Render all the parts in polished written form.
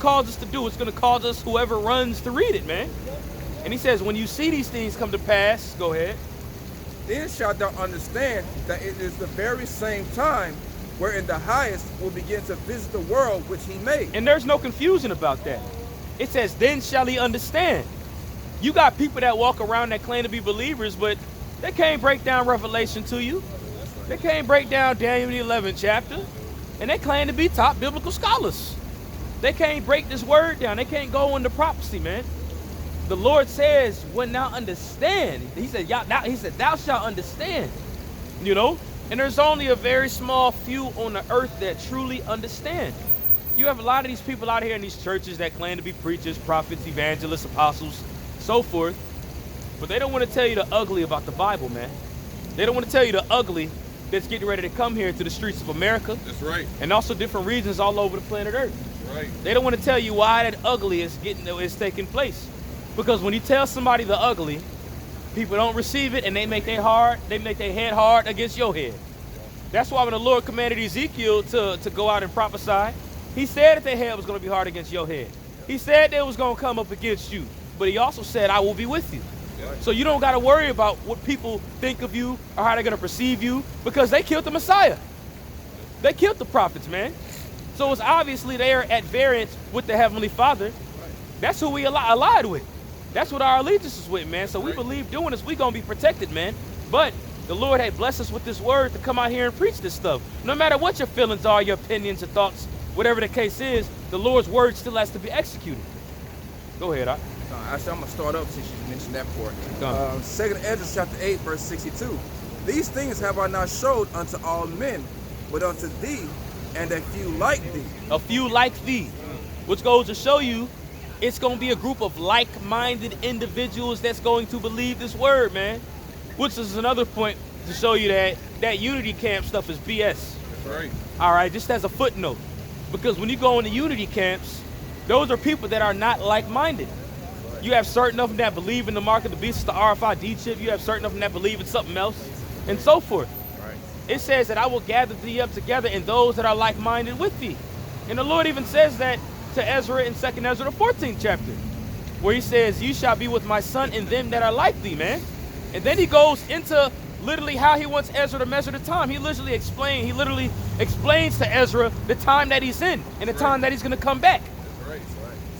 cause us to do? It's going to cause us, whoever runs, to read it, man. And he says, when you see these things come to pass, go ahead. Then shalt thou understand that it is the very same time wherein the highest will begin to visit the world which he made. And there's no confusion about that. It says, then shall he understand. You got people that walk around that claim to be believers, but they can't break down Revelation to you. They can't break down Daniel the 11th chapter. And they claim to be top biblical scholars. They can't break this word down. They can't go into prophecy, man. The Lord says, when thou understand, he said, thou shalt understand, you know? And there's only a very small few on the earth that truly understand. You have a lot of these people out here in these churches that claim to be preachers, prophets, evangelists, apostles, so forth. But they don't want to tell you the ugly about the Bible, man. They don't want to tell you the ugly that's getting ready to come here to the streets of America. That's right. And also different regions all over the planet Earth. That's right. They don't want to tell you why that ugly is taking place. Because when you tell somebody the ugly, people don't receive it and they make their head hard against your head. That's why when the Lord commanded Ezekiel to go out and prophesy, he said that their head was going to be hard against your head. He said they was going to come up against you. But he also said, I will be with you. So you don't got to worry about what people think of you or how they're going to perceive you, because they killed the Messiah. They killed the prophets, man. So it's obviously they're at variance with the Heavenly Father. That's who we allied with. That's what our allegiance is with, man. So we believe doing this, we going to be protected, man. But the Lord had blessed us with this word to come out here and preach this stuff. No matter what your feelings are, your opinions, your thoughts, whatever the case is, the Lord's word still has to be executed. Go ahead, Actually, I'm going to start up since you mentioned that part. 2 Ezra chapter 8, verse 62. These things have I not showed unto all men, but unto thee, and a few like thee. A few like thee. Which goes to show you, it's going to be a group of like-minded individuals that's going to believe this word, man. Which is another point to show you that unity camp stuff is BS. That's right. All right, just as a footnote. Because when you go into unity camps, those are people that are not like-minded. You have certain of them that believe in the mark of the beast, the RFID chip. You have certain of them that believe in something else, and so forth. Right. It says that I will gather thee up together and those that are like-minded with thee. And the Lord even says that to Ezra in 2 Ezra, the 14th chapter, where he says, you shall be with my son and them that are like thee, man. And then he goes into literally how he wants Ezra to measure the time. He literally explains to Ezra the time that he's in and the time that he's going to come back.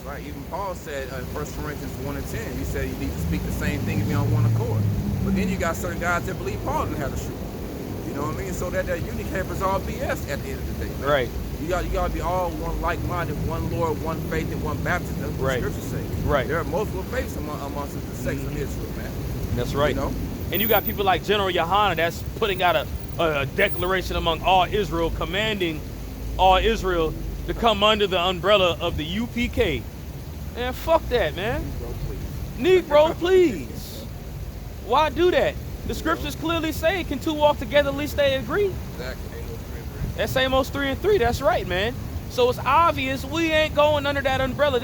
Right. Even Paul said in 1 Corinthians 1 and 10, he said you need to speak the same thing and be on one accord. But then you got certain guys that believe Paul didn't have the truth. You know what I mean? So that unity camp is all BS at the end of the day. Man. Right. You got to be all one like-minded, one Lord, one faith, and one baptism. That's what the scriptures say. Right. There are multiple faiths amongst the sects of Israel, man. That's right. You know? And you got people like General Yohanan that's putting out a declaration among all Israel, commanding all Israel to come under the umbrella of the UPK. Man, fuck that, man. Negro, please. Why do that? The scriptures clearly say, can two walk together, at least they agree. Exactly. That's Amos 3 and 3. That's right, man. So it's obvious we ain't going under that umbrella.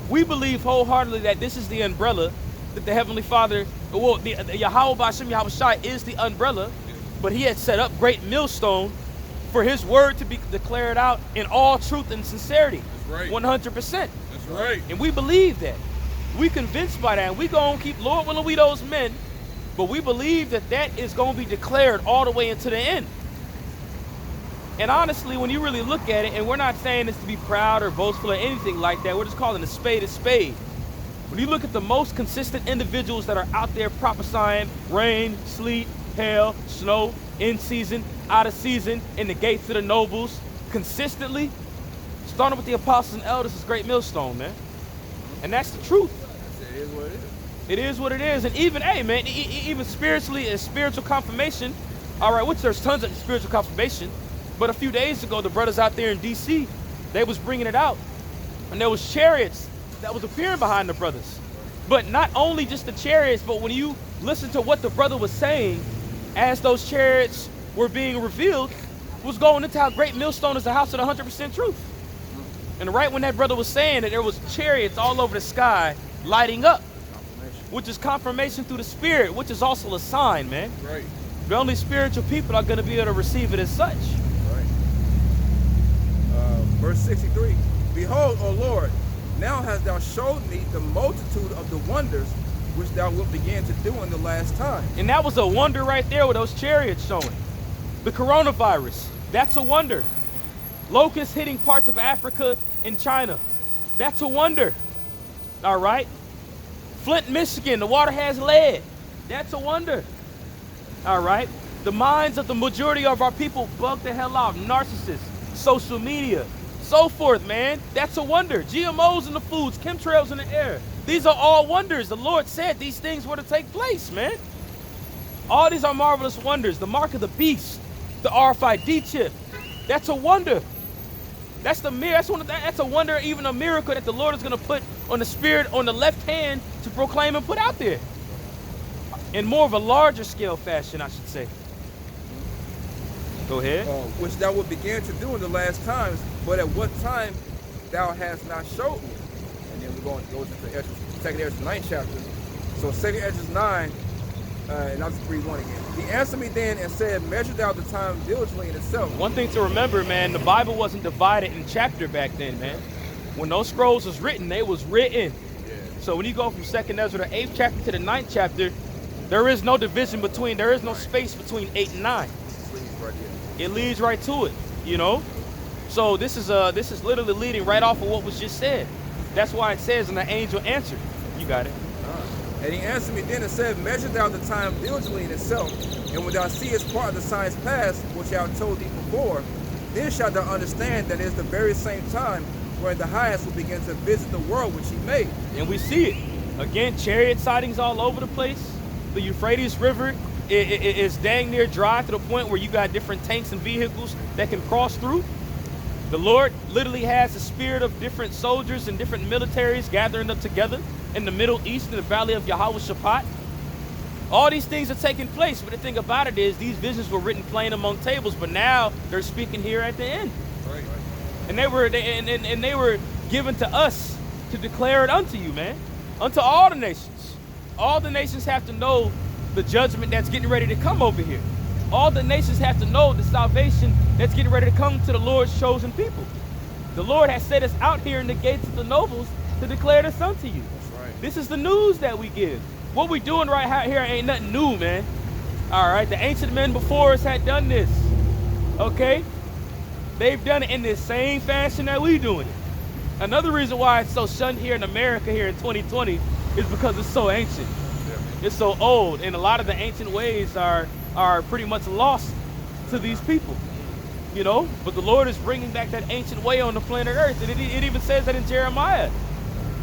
We believe wholeheartedly that this is the umbrella that the Heavenly Father, the Yahweh B'Shem Yahweh Shai is the umbrella, but he had set up great millstone for his word to be declared out in all truth and sincerity. That's right. 100%. That's right. And we believe that. We convinced by that. And we going to keep, Lord willing, we those men. But we believe that is going to be declared all the way into the end. And honestly, when you really look at it, and we're not saying this to be proud or boastful or anything like that, we're just calling a spade a spade. When you look at the most consistent individuals that are out there prophesying rain, sleet, hail, snow, in season, out of season, in the gates of the nobles, consistently, starting with the apostles and elders is great millstone, man. And that's the truth. It is what it is. It is what it is. And even, hey, man, even spiritually, as spiritual confirmation, all right, which there's tons of spiritual confirmation, but a few days ago, the brothers out there in D.C., they was bringing it out. And there was chariots that was appearing behind the brothers. But not only just the chariots, but when you listen to what the brother was saying as those chariots were being revealed, was going into how great millstone is the house of the 100% truth. And right when that brother was saying that there was chariots all over the sky lighting up, which is confirmation through the Spirit, which is also a sign, man. Right. The only spiritual people are going to be able to receive it as such. Right. Verse 63. Behold, O Lord, now hast thou showed me the multitude of the wonders which thou wilt begin to do in the last time. And that was a wonder right there with those chariots showing. The coronavirus, that's a wonder. Locusts hitting parts of Africa and China, that's a wonder. All right? Flint, Michigan, the water has lead. That's a wonder. All right? The minds of the majority of our people bug the hell out. Narcissists, social media, so forth, man. That's a wonder. GMOs in the foods, chemtrails in the air. These are all wonders. The Lord said these things were to take place, man. All these are marvelous wonders. The mark of the beast, the RFID chip. That's a wonder. That's a wonder, even a miracle that the Lord is going to put on the spirit on the left hand to proclaim and put out there. In more of a larger scale fashion, I should say. Go ahead. Which thou wilt begin to do in the last times, but at what time thou hast not showed me. And then we're going to go to the 2nd Ezra 9th chapter. So 2nd Ezra 9, and I'll just read 1 again. He answered me then and said, measure thou the time diligently in itself. One thing to remember, man, the Bible wasn't divided in chapter back then, man. When those scrolls was written, they was written. Yeah. So when you go from 2nd Ezra, the 8th chapter to the 9th chapter, there is no division between, there is no space between 8 and 9. It leads right to it, you know? So this is literally leading right off of what was just said. That's why it says, and the angel answered. You got it. And he answered me then and said, measure thou the time diligently in itself, and when thou seest part of the signs past, which I have told thee before, then shalt thou understand that it is the very same time where the highest will begin to visit the world which he made. And we see it. Again, chariot sightings all over the place. The Euphrates River is dang near dry to the point where you got different tanks and vehicles that can cross through. The Lord literally has the spirit of different soldiers and different militaries gathering up together in the Middle East in the valley of Yahweh-Shaphat. All these things are taking place, but the thing about it is these visions were written plain among tables, but now they're speaking here at the end. Right. And they were given to us to declare it unto you, man, unto all the nations. All the nations have to know the judgment that's getting ready to come over here. All the nations have to know the salvation that's getting ready to come to the Lord's chosen people. The Lord has set us out here in the gates of the nobles to declare this unto you. That's right. This is the news that we give. What we doing right here ain't nothing new, man. All right, the ancient men before us had done this. Okay? They've done it in the same fashion that we doing it. Another reason why it's so shunned here in America here in 2020 is because it's so ancient. It's so old, and a lot of the ancient ways are pretty much lost to these people, you know. But the Lord is bringing back that ancient way on the planet Earth, and it even says that in Jeremiah.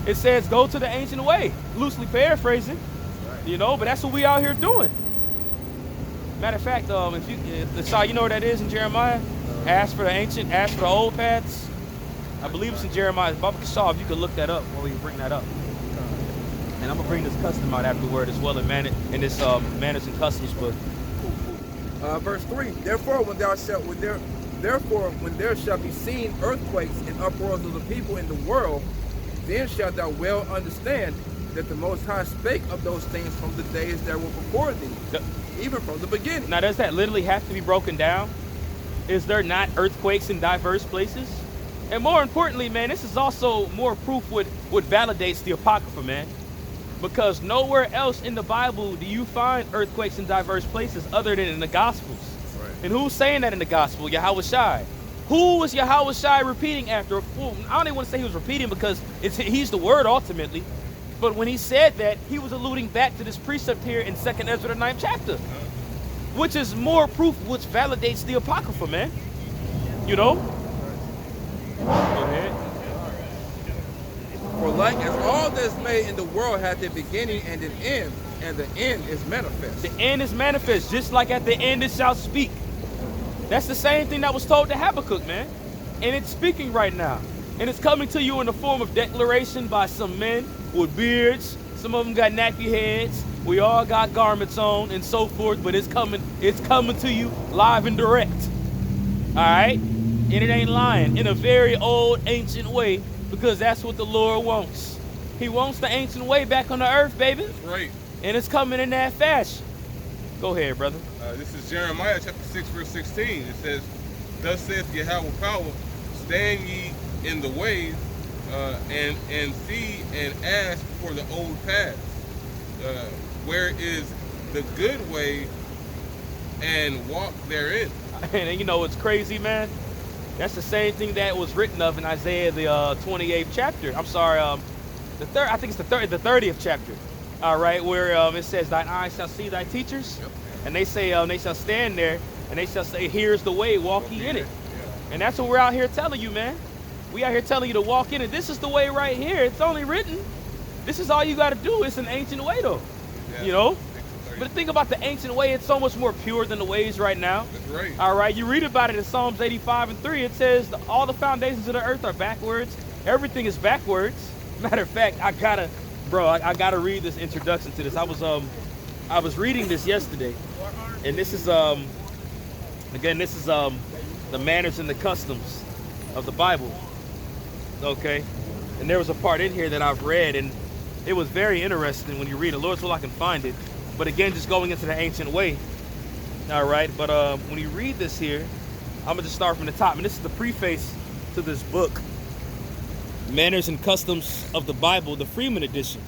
It says, "Go to the ancient way," loosely paraphrasing, you know. But that's what we out here doing. Matter of fact, if you know what that is in Jeremiah, ask for the old paths. I believe it's in Jeremiah. Baba Kashaw, if you could look that up while we bring that up. And I'm gonna bring this custom out afterward as well in this manners and customs book. Verse 3. Therefore, when there shall be seen earthquakes and uproars of the people in the world, then shalt thou well understand that the Most High spake of those things from the days that were before thee, even from the beginning. Now, does that literally have to be broken down? Is there not earthquakes in diverse places? And more importantly, man, this is also more proof what validates the Apocrypha, man. Because nowhere else in the Bible do you find earthquakes in diverse places other than in the Gospels. Right. And who's saying that in the Gospel? Yahweh Shai. Who was Yahweh Shai repeating after? Well, I don't even want to say he was repeating because he's the word ultimately. But when he said that, he was alluding back to this precept here in 2nd Ezra, the 9th chapter. Which is more proof which validates the Apocrypha, man. You know? Go ahead. For like as all that's made in the world hath a beginning and an end, and the end is manifest. The end is manifest, just like at the end it shall speak. That's the same thing that was told to Habakkuk, man. And it's speaking right now. And it's coming to you in the form of declaration by some men with beards. Some of them got nappy heads. We all got garments on and so forth, but it's coming to you live and direct. All right? And it ain't lying in a very old, ancient way, because that's what the Lord wants. He wants the ancient way back on the earth, baby. That's right. And it's coming in that fashion. Go ahead, brother. This is Jeremiah chapter 6, verse 16. It says, thus saith Yahweh power, stand ye in the ways and see and ask for the old paths. Where is the good way, and walk therein. And you know what's crazy, man? That's the same thing that was written of in Isaiah the 28th chapter. I'm sorry, the third. I think it's the 30th chapter. All right, where it says, "Thine eyes shall see thy teachers," Yep. and they say, they shall stand there, and they shall say, "Here's the way, walk ye in it." Yeah. And that's what we're out here telling you, man. We out here telling you to walk in it. This is the way right here. It's only written. This is all you got to do. It's an ancient way, though. Yeah. You know. But the thing about the ancient way, it's so much more pure than the ways right now. That's right. All right, you read about it in Psalms 85:3. It says all the foundations of the earth are backwards. Everything is backwards. Matter of fact, I gotta read this introduction to this. I was reading this yesterday, and this is the manners and the customs of the Bible. Okay, and there was a part in here that I've read, and it was very interesting when you read it. Lord's will I can find it. But again, just going into the ancient way. All right, but when you read this here, I'm gonna just start from the top. And this is the preface to this book, Manners and Customs of the Bible, the Freeman edition.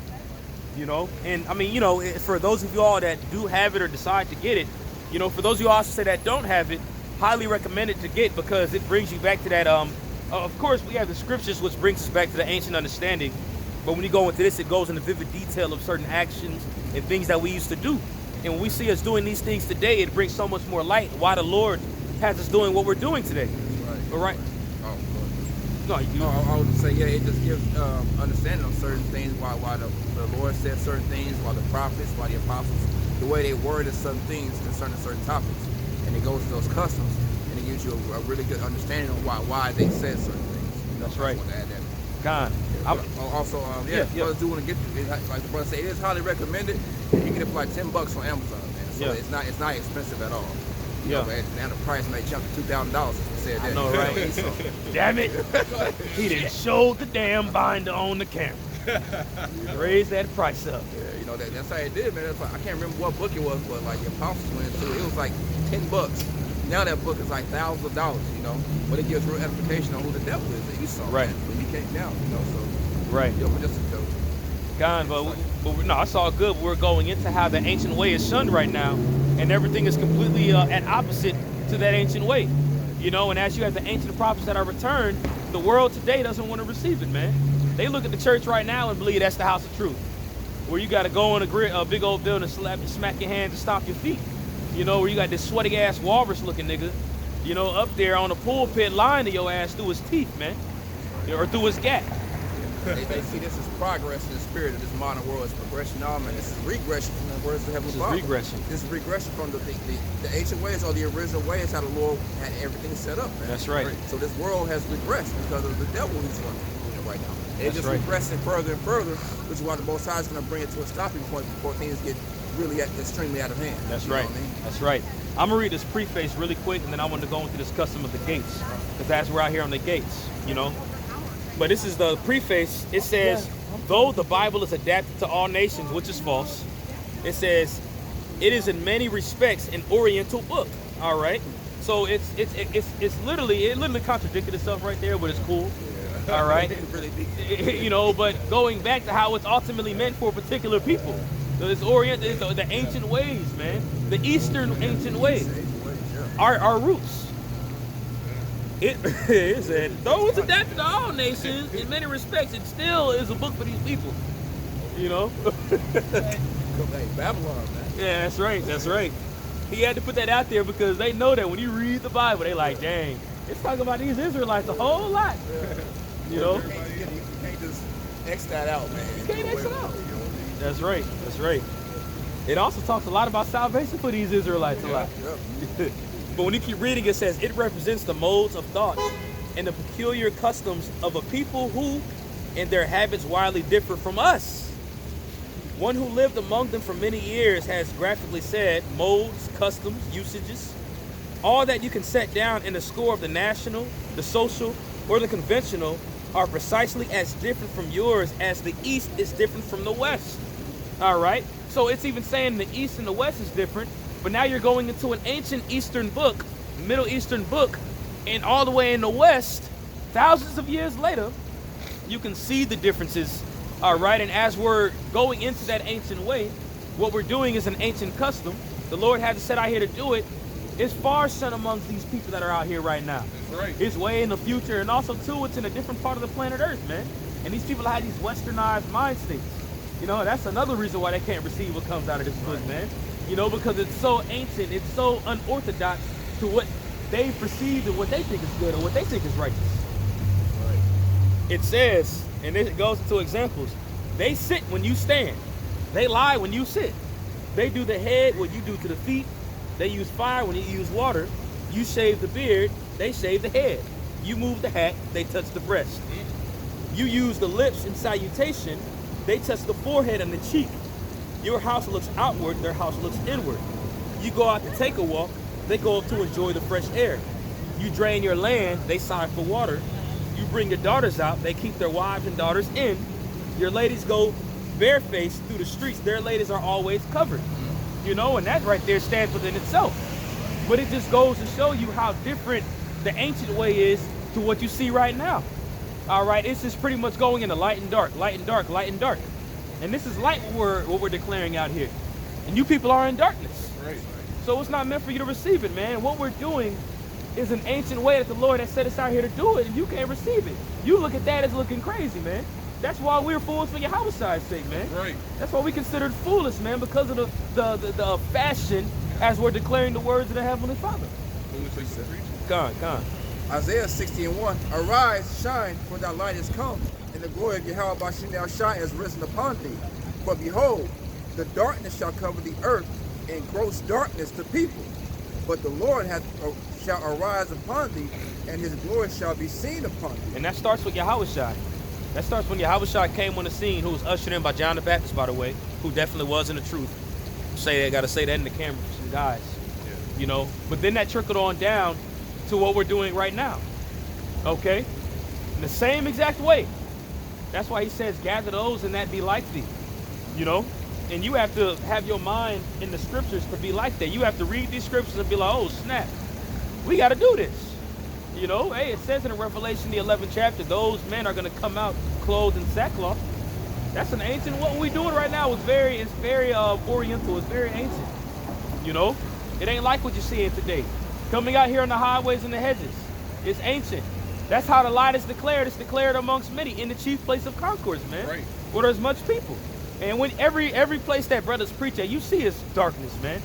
You know, and I mean, you know, for those of you all that do have it or decide to get it, you know, for those of you also say that don't have it, highly recommend it to get, because it brings you back to that. Of course, we have the scriptures, which brings us back to the ancient understanding. But when you go into this, it goes into vivid detail of certain actions and things that we used to do. And when we see us doing these things today, it brings so much more light why the Lord has us doing what we're doing today. Right. All right? Oh, No, you. no, I would say, yeah, it just gives understanding on certain things, why the Lord said certain things, why the prophets, why the apostles, the way they worded certain things concerning certain topics. And it goes to those customs, and it gives you a really good understanding of why they said certain things. You know, That's right. I just want to add that. God. Also, brothers do want to get like the brother say, it is highly recommended. You can get it for like $10 on Amazon, man. So Yeah. it's not expensive at all. You Yeah. know, and the price may jump to $2,000 if you said that. I know, right? So, Damn it. He didn't show the damn binder on the camera. Raise that price up. yeah, you know that's how it did, man. That's like, I can't remember what book it was, but like the apostles went through. It was like $10. Now that book is like thousands of dollars, you know. But it gives real edification on who the devil is that you saw, Right. man, when he came down, you know. So Right. yeah, but just a joke. God, but no, it's all good. We're going into how the ancient way is shunned right now, and everything is completely at opposite to that ancient way. You know, and as you have the ancient prophets that are returned, the world today doesn't want to receive it, man. They look at the church right now and believe that's the house of truth, where you got to go in a big old building, smack your hands and stomp your feet. You know, where you got this sweaty ass walrus looking nigga, you know, up there on the pulpit lying to your ass through his teeth, man, or through his gap. They see this as progress in the spirit of this modern world. It's progression. No, man, this is regression from the words of the Heavenly Father. Regression. This is regression from the ancient ways, or the original ways, how the Lord had everything set up, man. That's right. So this world has regressed because of the devil who's running right now. They're That's just right. regressing further and further, which is why the Most High is going to bring it to a stopping point before things get really extremely out of hand. That's You know right. what I mean? That's right. I'm gonna read this preface really quick, and then I want to go into this custom of the gates, because that's we're out here on the gates, you know. But this is the preface. It says, though the Bible is adapted to all nations, which is false, it says it is in many respects an Oriental book. All right. So it literally contradicted itself right there, but it's cool. All right. Really big. You know, but going back to how it's ultimately meant for particular people. It's oriented, the ancient ways, man. The Eastern ancient ways. Our roots. It said, though it's adapted to all nations, in many respects, it still is a book for these people. You know? Hey, Babylon, man. Yeah, that's right. That's right. He had to put that out there because they know that when you read the Bible, they like, dang, it's talking about these Israelites a whole lot. You know? You can't just X that out, man. You can't X it out. You know what I mean? That's right. That's right. It also talks a lot about salvation for these Israelites a lot. Yeah. But when you keep reading, it says it represents the modes of thought and the peculiar customs of a people who, in their habits, widely differ from us. One who lived among them for many years has graphically said modes, customs, usages, all that you can set down in the score of the national, the social, or the conventional are precisely as different from yours as the East is different from the West. All right? So it's even saying the East and the West is different, but now you're going into an ancient Eastern book, Middle Eastern book, and all the way in the West, thousands of years later, you can see the differences, all right? And as we're going into that ancient way, what we're doing is an ancient custom. The Lord had to set out here to do it. It's far sent amongst these people that are out here right now. That's right. It's way in the future, and also too, it's in a different part of the planet Earth, man. And these people have these westernized mind states. You know, that's another reason why they can't receive what comes out of this book, man. You know, because it's so ancient, it's so unorthodox to what they perceive and what they think is good or what they think is righteous. Right. It says, and it goes into examples, they sit when you stand. They lie when you sit. They do the head what you do to the feet. They use fire when you use water. You shave the beard, they shave the head. You move the hat, they touch the breast. You use the lips in salutation, they touch the forehead and the cheek. Your house looks outward, their house looks inward. You go out to take a walk, they go to enjoy the fresh air. You drain your land, they sigh for water. You bring your daughters out, they keep their wives and daughters in. Your ladies go barefaced through the streets, their ladies are always covered. You know, and that right there stands within itself. But it just goes to show you how different the ancient way is to what you see right now. All right, it's just pretty much going into light and dark, light and dark, light and dark. And this is light what we're declaring out here. And you people are in darkness. Right. So it's not meant for you to receive it, man. What we're doing is an ancient way that the Lord has set us out here to do it, and you can't receive it. You look at that as looking crazy, man. That's why we're fools for Yahweh's sake, man. Right. That's why we considered foolish, man, because of the fashion as we're declaring the words of the Heavenly Father. Come on. Isaiah 60:1. Arise, shine, for thy light is come, and the glory of Yahweh Bashim Shai has risen upon thee. For behold, the darkness shall cover the earth, and gross darkness the people. But the Lord shall arise upon thee, and his glory shall be seen upon thee. And that starts with Yahweh. That starts when Yahweh came on the scene, who was ushered in by John the Baptist, by the way, who definitely was in the truth. Gotta say that in the camera for some guys. Yeah. You know, but then that trickled on down to what we're doing right now. Okay? In the same exact way. That's why he says, gather those and that be like thee. You know? And you have to have your mind in the scriptures to be like that. You have to read these scriptures and be like, oh, snap. We got to do this. You know, hey, it says in Revelation, the 11th chapter, those men are going to come out clothed in sackcloth. That's an ancient, what we're doing right now is very oriental, it's very ancient. You know, it ain't like what you're seeing today. Coming out here on the highways and the hedges, it's ancient. That's how the light is declared. It's declared amongst many in the chief place of concourse, man. Right. Where there's much people. And when every place that brothers preach at, you see is darkness, man.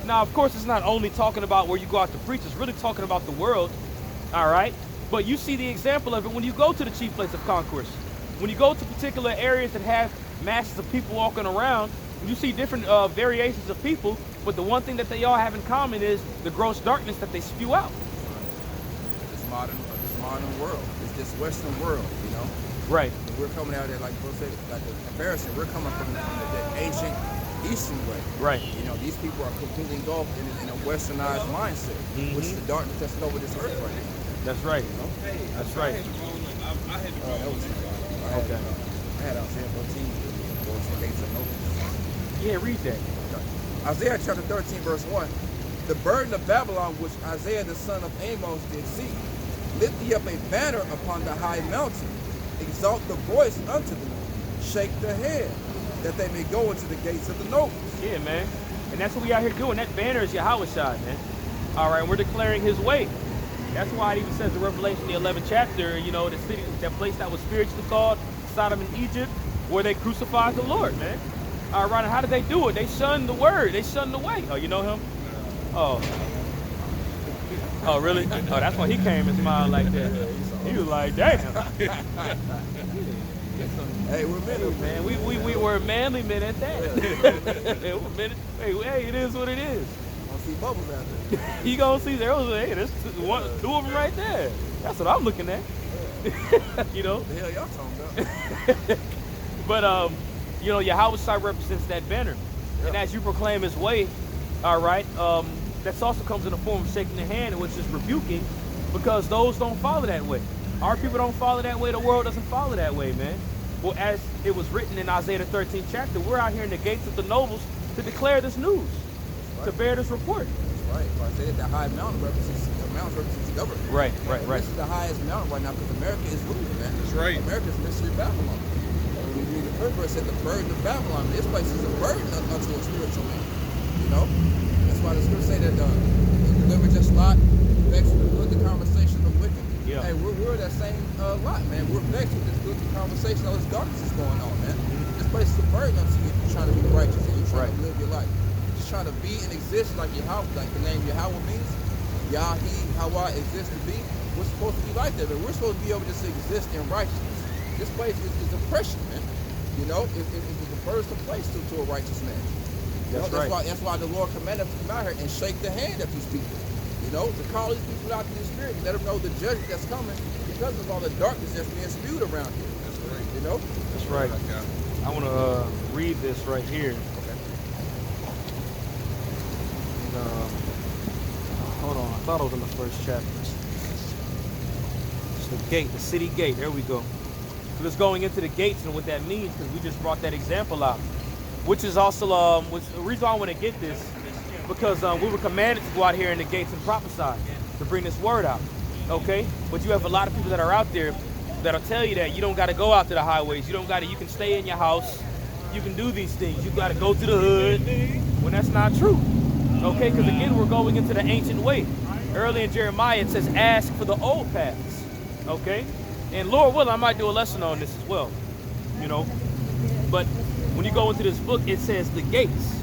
Now, of course, it's not only talking about where you go out to preach, it's really talking about the world, all right? But you see the example of it when you go to the chief place of concourse. When you go to particular areas that have masses of people walking around, you see different variations of people, but the one thing that they all have in common is the gross darkness that they spew out. This modern world, this Western world, you know. Right. And we're coming out there, like we'll say, like the comparison. We're coming from the ancient Eastern way. Right. You know, these people are completely engulfed in a Westernized mindset, which is the darkness that's over this earth right now. That's right. You know? That's right. I had to go. That was Okay. I had Isaiah 13, going to gates of Noah. Yeah, read that. Isaiah chapter 13, verse 1. The burden of Babylon, which Isaiah the son of Amos did see. Lift thee up a banner upon the high mountain. Exalt the voice unto them. Shake the head, that they may go into the gates of the nobles. Yeah, man. And that's what we out here doing. That banner is Yahweh Shai, man. All right, and we're declaring his way. That's why it even says in Revelation, the 11th chapter, you know, the city, that place that was spiritually called Sodom and Egypt, where they crucified the Lord, man. All right, and how did they do it? They shunned the word. They shunned the way. Oh, you know him? Oh. Oh, really? Oh, that's why he came and smiled like that. He was like, damn. Hey, we're men, man. We were manly men at that. We're men. Hey, it is what it is. I see bubbles out there. You gonna see there's two of them right there. That's what I'm looking at. You know. What the hell y'all talking about? But you know, Yahweh Shai represents that banner, and as you proclaim his way, all right, that also comes in the form of shaking the hand, which is rebuking, because those don't follow that way. Our people don't follow that way. The world doesn't follow that way, man. Well, as it was written in Isaiah the 13th chapter, we're out here in the gates of the nobles to declare this news, to bear this report. That's right. Isaiah, the high mountain represents mountains represents government. Right. This is the highest mountain right now because America is ruling, man. That's right. America's mystery Babylon. When you read the first verse, it said the burden of Babylon. This place is a burden unto a spiritual man. You know? That's why the scripture say that deliver just Lot, vexed with the conversation of wicked. Yeah. Hey, we're that same lot, man. We're vexed with this good conversation, all this darkness is going on, man. This place is a burden unto you. You're trying to be righteous and you're trying to live your life. Just trying to be and exist like Yahweh, like the name Yahweh means. Yah, he, Hawa, exist to be. We're supposed to be like that, but we're supposed to be able to just exist in righteousness. This place is oppression, man. You know, it refers to place to a righteous man. That's why the Lord commanded us to come out here and shake the hand of these people. You know, to call these people out to the spirit and let them know the judgment that's coming because of all the darkness that's being spewed around here. That's right. You know? That's right. I want to read this right here. Okay. Hold on, I thought it was in the first chapter. It's the gate, the city gate. There we go. So it's going into the gates and what that means, because we just brought that example out. Which is also, the reason why I want to get this, because we were commanded to go out here in the gates and prophesy, to bring this word out, okay? But you have a lot of people that are out there that'll tell you that you don't got to go out to the highways. You can stay in your house. You can do these things. You got to go to the hood, when that's not true, okay? Because again, we're going into the ancient way. Early in Jeremiah, it says, ask for the old paths, okay? And Lord willing, I might do a lesson on this as well, you know? But when you go into this book, it says the gates,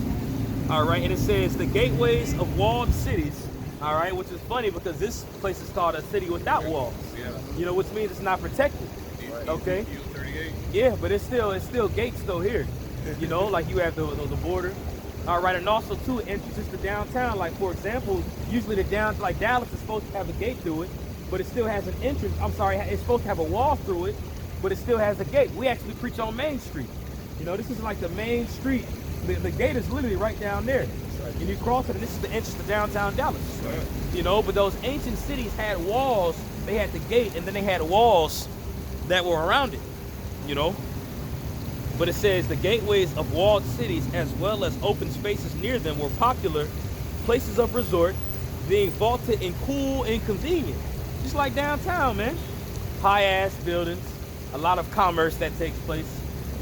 all right? And it says the gateways of walled cities, all right? Which is funny because this place is called a city without walls, you know, which means it's not protected, okay? Yeah, but it's still gates though here, you know, like you have the border, all right? And also too, entrances to downtown, like for example, usually like Dallas is supposed to have a gate through it, but it still has an entrance. I'm sorry, it's supposed to have a wall through it, but it still has a gate. We actually preach on Main Street. You know, this is like the main street. The gate is literally right down there. And you cross it, and this is the entrance to downtown Dallas. You know, but those ancient cities had walls. They had the gate, and then they had walls that were around it, you know. But it says the gateways of walled cities as well as open spaces near them were popular places of resort, being vaulted and cool and convenient. Just like downtown, man. High-ass buildings, a lot of commerce that takes place.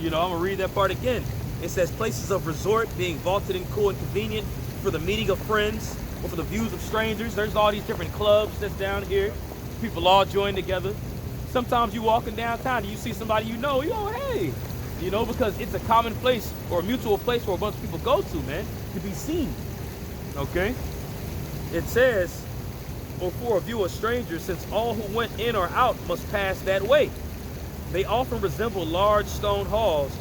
You know, I'm gonna read that part again. It says places of resort being vaulted and cool and convenient for the meeting of friends or for the views of strangers. There's all these different clubs that's down here. People all join together. Sometimes you walking downtown and you see somebody you know, hey, you know, because it's a common place or a mutual place where a bunch of people go to, man, to be seen. Okay? It says, or for a view of strangers, since all who went in or out must pass that way. They often resemble large stone halls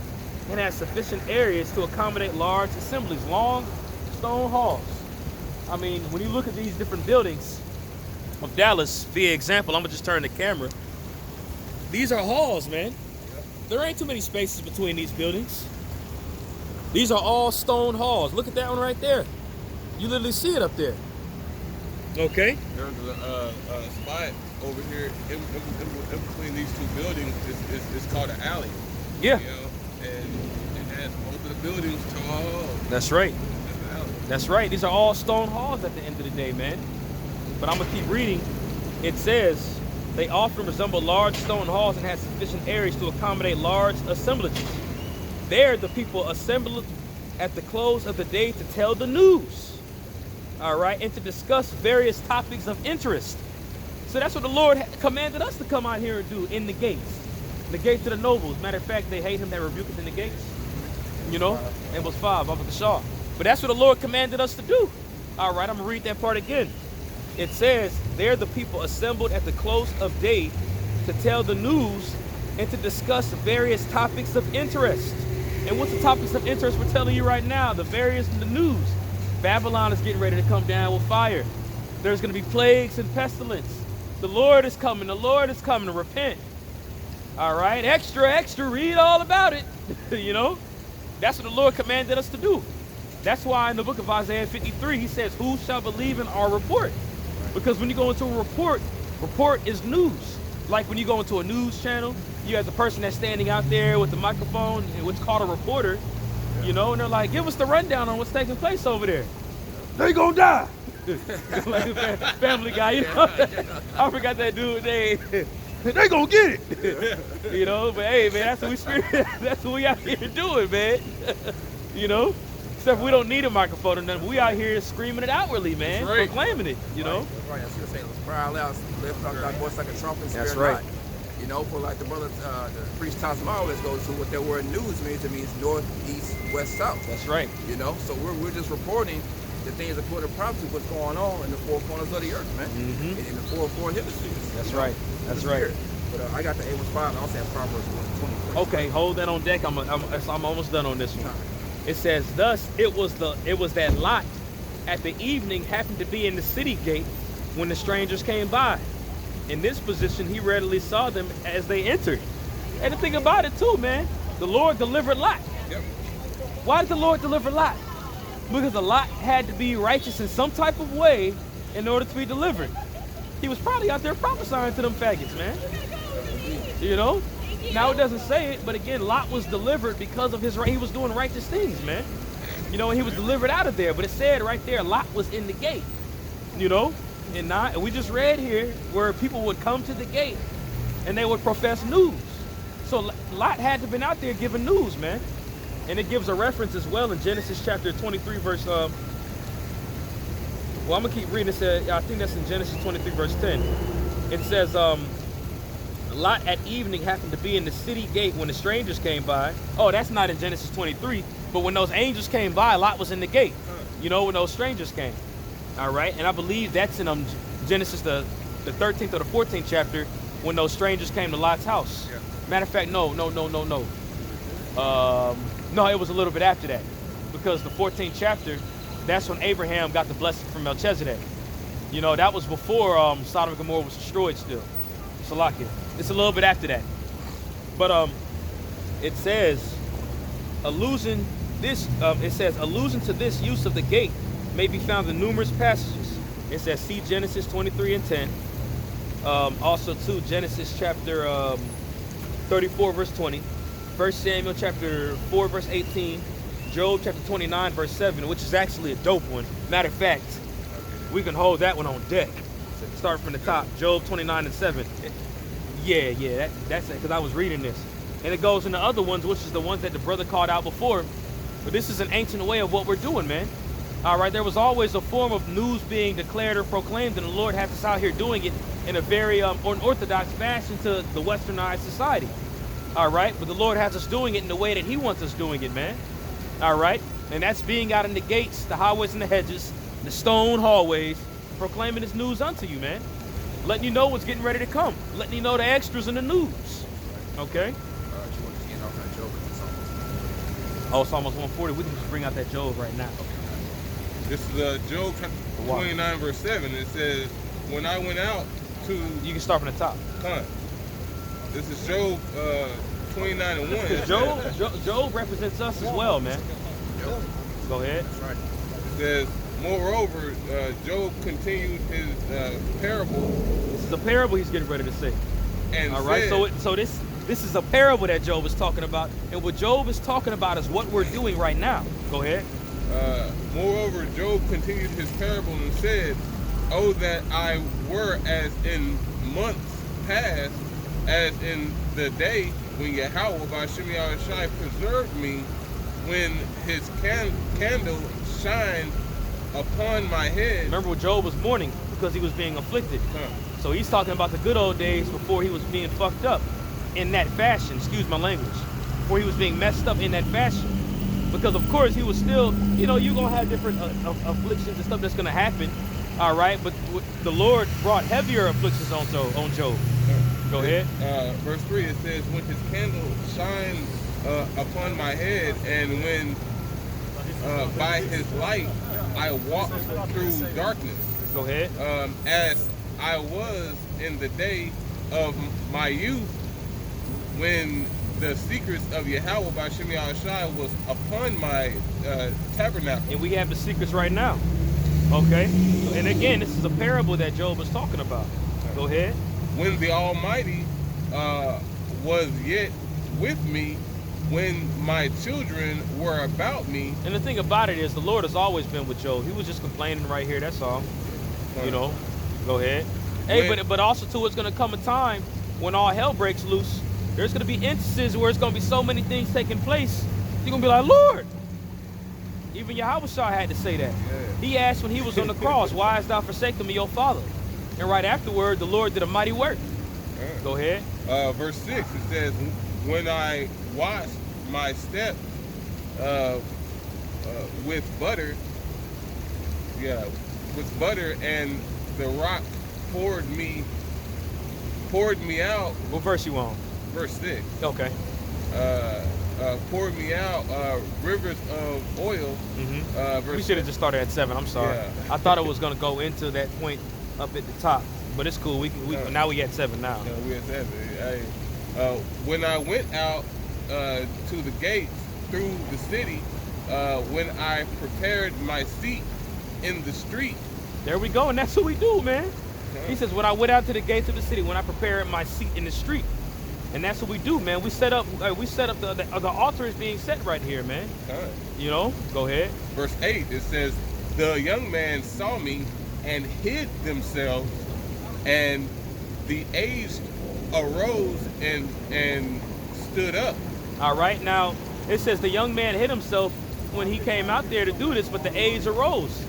and have sufficient areas to accommodate large assemblies. Long stone halls. I mean, when you look at these different buildings of Dallas, via example, I'm gonna just turn the camera. These are halls, man. There ain't too many spaces between these buildings. These are all stone halls. Look at that one right there. You literally see it up there. Okay. There's a spot over here in between these two buildings. It's called an alley. Yeah. You know, and it has both of the buildings tall. That's right. That's an alley. That's right. These are all stone halls at the end of the day, man. But I'm gonna keep reading. It says they often resemble large stone halls and have sufficient areas to accommodate large assemblages. There, the people assemble at the close of the day to tell the news. All right, and to discuss various topics of interest. So that's what the Lord commanded us to come out here and do in the gates. The gates of the nobles. Matter of fact, they hate him that rebuketh in the gates. You know, Amos 5, up at the Shaw. But that's what the Lord commanded us to do. All right, I'm gonna read that part again. It says, there the people assembled at the close of day to tell the news and to discuss various topics of interest. And what's the topics of interest we're telling you right now? The various in the news. Babylon is getting ready to come down with fire. There's going to be plagues and pestilence. The Lord is coming. The Lord is coming to repent. All right, extra, extra, read all about it. You know, that's what the Lord commanded us to do. That's why in the book of Isaiah 53, he says, who shall believe in our report? Because when you go into a report is news. Like when you go into a news channel, you have the person that's standing out there with the microphone, what's called a reporter, you know, and they're like, give us the rundown on what's taking place over there. They gonna die. Like Family Guy, you know. I forgot that dude name. They gonna get it. You know, but hey, man, that's what that's what we out here doing, man. You know, except we don't need a microphone or nothing. But we out here screaming it outwardly, man, right. proclaiming it. You know. That's right. I should say, let's cry loud, lift up our voice like a trumpet. That's spare right. not. You know, for like the brother, the priest Thomas always goes to what that word news means. It means north, east, west, south. That's right. You know, so we're just reporting the things according to prophecy, what's going on in the four corners of the earth, man. Mm-hmm. In the four hemispheres. That's right. That's right. But I got the Amos 5, and I'll say Proverbs 1:20. Okay, hold that on deck. I'm almost done on this one. It says, thus it was that Lot at the evening happened to be in the city gate when the strangers came by. In this position, he readily saw them as they entered. And the thing about it too, man, the Lord delivered Lot. Yep. Why did the Lord deliver Lot? Because the Lot had to be righteous in some type of way in order to be delivered. He was probably out there prophesying to them faggots, man. You know? Now it doesn't say it, but again, Lot was delivered because of he was doing righteous things, man. You know, and he was delivered out of there. But it said right there, Lot was in the gate. You know? And we just read here where people would come to the gate and they would profess news. So Lot had to have been out there giving news, man. And it gives a reference as well in Genesis chapter 23, verse well, I'm gonna keep reading. It says, I think that's in Genesis 23, verse 10. It says, Lot at evening happened to be in the city gate when the strangers came by. Oh, that's not in Genesis 23, but when those angels came by, Lot was in the gate. You know, when those strangers came. All right, and I believe that's in Genesis the 13th or the 14th chapter when those strangers came to Lot's house. Yeah. Matter of fact, no. No, it was a little bit after that, because the 14th chapter, that's when Abraham got the blessing from Melchizedek. You know, that was before Sodom and Gomorrah was destroyed still. Salakia. It's a little bit after that. But it says, allusion to this use of the gate may be found in numerous passages. It says, see Genesis 23 and 10. Also too, Genesis chapter 34 verse 20. 1 Samuel chapter 4 verse 18. Job chapter 29 verse 7, which is actually a dope one. Matter of fact, we can hold that one on deck. Start from the top. Job 29 and 7. That's it, because I was reading this. And it goes into other ones, which is the ones that the brother called out before. But this is an ancient way of what we're doing, man. All right, there was always a form of news being declared or proclaimed, and the Lord has us out here doing it in a very unorthodox fashion to the westernized society. All right, but the Lord has us doing it in the way that he wants us doing it, man. All right, and that's being out in the gates, the highways and the hedges, the stone hallways, proclaiming his news unto you, man. Letting you know what's getting ready to come. Letting you know the extras in the news. Okay? Oh, it's almost 140. We can just bring out that Job right now. This is Job chapter 29, verse 7. It says, when I went out to... You can start from the top. This is Job 29 and 1. Job represents us as well, man. Go ahead. That's right. It says, moreover, Job continued his parable. This is a parable he's getting ready to say. And all right, said, so this is a parable that Job is talking about, and what Job is talking about is what we're doing right now. Go ahead. Moreover, Job continued his parable and said, oh, that I were as in months past, as in the day when Yahweh by Shemi Shai preserved me, when his candle shined upon my head. Remember what Job was mourning because he was being afflicted. So he's talking about the good old days before he was being fucked up in that fashion, excuse my language, before he was being messed up in that fashion. Because of course he was still, you know, you're going to have different afflictions and stuff that's going to happen, all right? But the Lord brought heavier afflictions on Job. Go ahead. Verse 3, it says, when his candle shined upon my head, and when by his light I walked through darkness. Go ahead. As I was in the day of my youth, when the secrets of Yahweh by Shemi Shai was upon my tabernacle. And we have the secrets right now. Okay. And again, this is a parable that Job is talking about. Go ahead. When the Almighty was yet with me, when my children were about me. And the thing about it is, the Lord has always been with Job. He was just complaining right here. That's all. You know. Go ahead. Hey, but also too, it's gonna come a time when all hell breaks loose. There's gonna be instances where it's gonna be so many things taking place. You're gonna be like, Lord. Even Yahweh had to say that. Yeah. He asked when he was on the cross, why hast thou forsaken me, your father? And right afterward, the Lord did a mighty work. Yeah. Go ahead. Verse 6, it says, when I washed my steps with butter, and the rock poured me out. What verse you on? Verse 6. Okay. Poured me out rivers of oil. We should have just started at 7. I'm sorry. Yeah. I thought it was gonna go into that point up at the top, but it's cool. Now we at 7 now. No, we at 7. When I went out to the gates through the city, when I prepared my seat in the street. There we go, and that's what we do, man. He says, when I went out to the gates of the city, when I prepared my seat in the street. And that's what we do, man. We set up the altar is being set right here, man. You know, go ahead. Verse 8, it says, the young man saw me and hid themselves, and the aged arose and stood up. All right, now it says the young man hid himself when he came out there to do this, but the aged arose.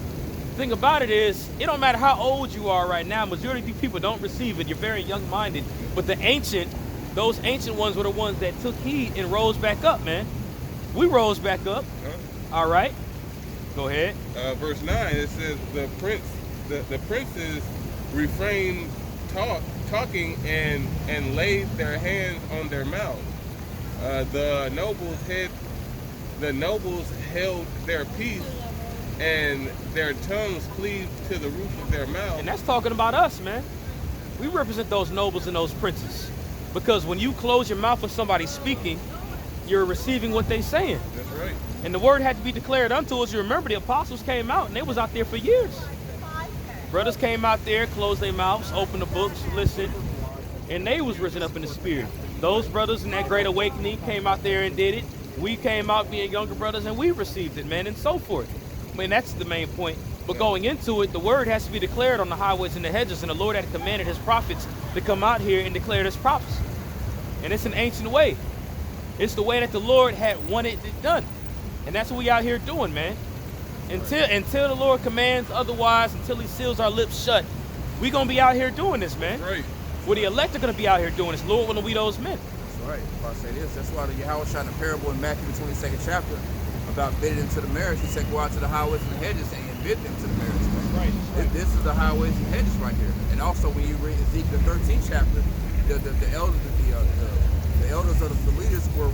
The thing about it is, it don't matter how old you are right now. Majority of you people don't receive it. You're very young-minded. But those ancient ones were the ones that took heed and rose back up, man. We rose back up. All right. Go ahead. Verse 9, it says the princes refrained talking and laid their hands on their mouths. The nobles held their peace, and their tongues cleaved to the roof of their mouth. And that's talking about us, man. We represent those nobles and those princes. Because when you close your mouth when somebody's speaking, you're receiving what they're saying. That's right. And the word had to be declared unto us. You remember the apostles came out and they was out there for years. Brothers came out there, closed their mouths, opened the books, listened, and they was risen up in the spirit. Those brothers in that great awakening came out there and did it. We came out being younger brothers and we received it, man, and so forth. I mean, that's the main point. But going into it, the word has to be declared on the highways and the hedges, and the Lord had commanded his prophets to come out here and declare this prophecy. And it's an ancient way. It's the way that the Lord had wanted it done. And that's what we out here doing, man. Until the Lord commands otherwise, until he seals our lips shut, we going to be out here doing this, man. Right. Well, the elect are going to be out here doing this. Lord, will we those men? That's right. If I say this, that's why the Yahweh shot in the parable in Matthew, the 22nd chapter, about bidding into the marriage. He said, go out to the highways and the hedges and bid them to the marriage. Right. This is the highways and hedges right here. And also, when you read Ezekiel 13th chapter, the elders of the leaders were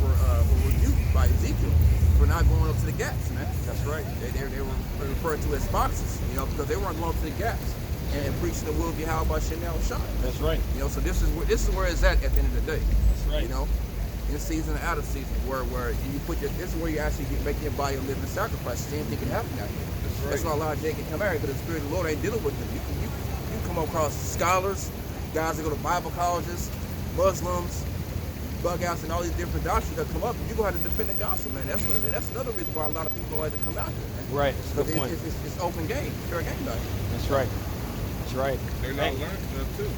rebuked by Ezekiel for not going up to the gaps, man. That's right. They were referred to as foxes, you know, because they weren't going up to the gaps and preaching the will of Yahweh by Chanel Shah. That's right. You know, so this is where it's at the end of the day. That's right. You know, in season and out of season, where you put this is where you actually make your body a living sacrifice. Same thing can happen out here. That's right. That's why a lot of Jake can come out here, because the Spirit of the Lord ain't dealing with them. You come across scholars, guys that go to Bible colleges, Muslims, bug outs, and all these different doctrines that come up. You're going to have to defend the gospel, man. That's another reason why a lot of people like to come out here, man. Right. That's a good point. It's open game. Fair game out here. That's right. That's right. They're not learning stuff too.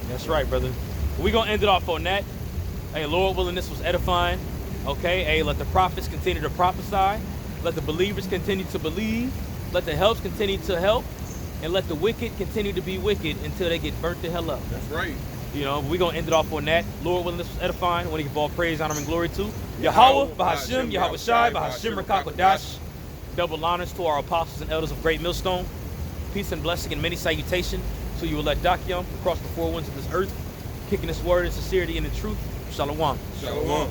That's right, brother. We're going to end it off on that. Hey, Lord willing, this was edifying. Okay, hey, let the prophets continue to prophesy. Let the believers continue to believe. Let the helps continue to help. And let the wicked continue to be wicked until they get burnt the hell up. That's right. You know, we're going to end it off on that. Lord willing, this was edifying. I want to give all praise, honor, and glory to Yahweh, Bahashim, Yahweh Shai, Bahashim, Rakakwadash. Double honors to our apostles and elders of Great Millstone. Peace and blessing and many salutation to you elect Dakyam across the four winds of this earth, kicking this word in sincerity and in truth. Shalom. Shalom.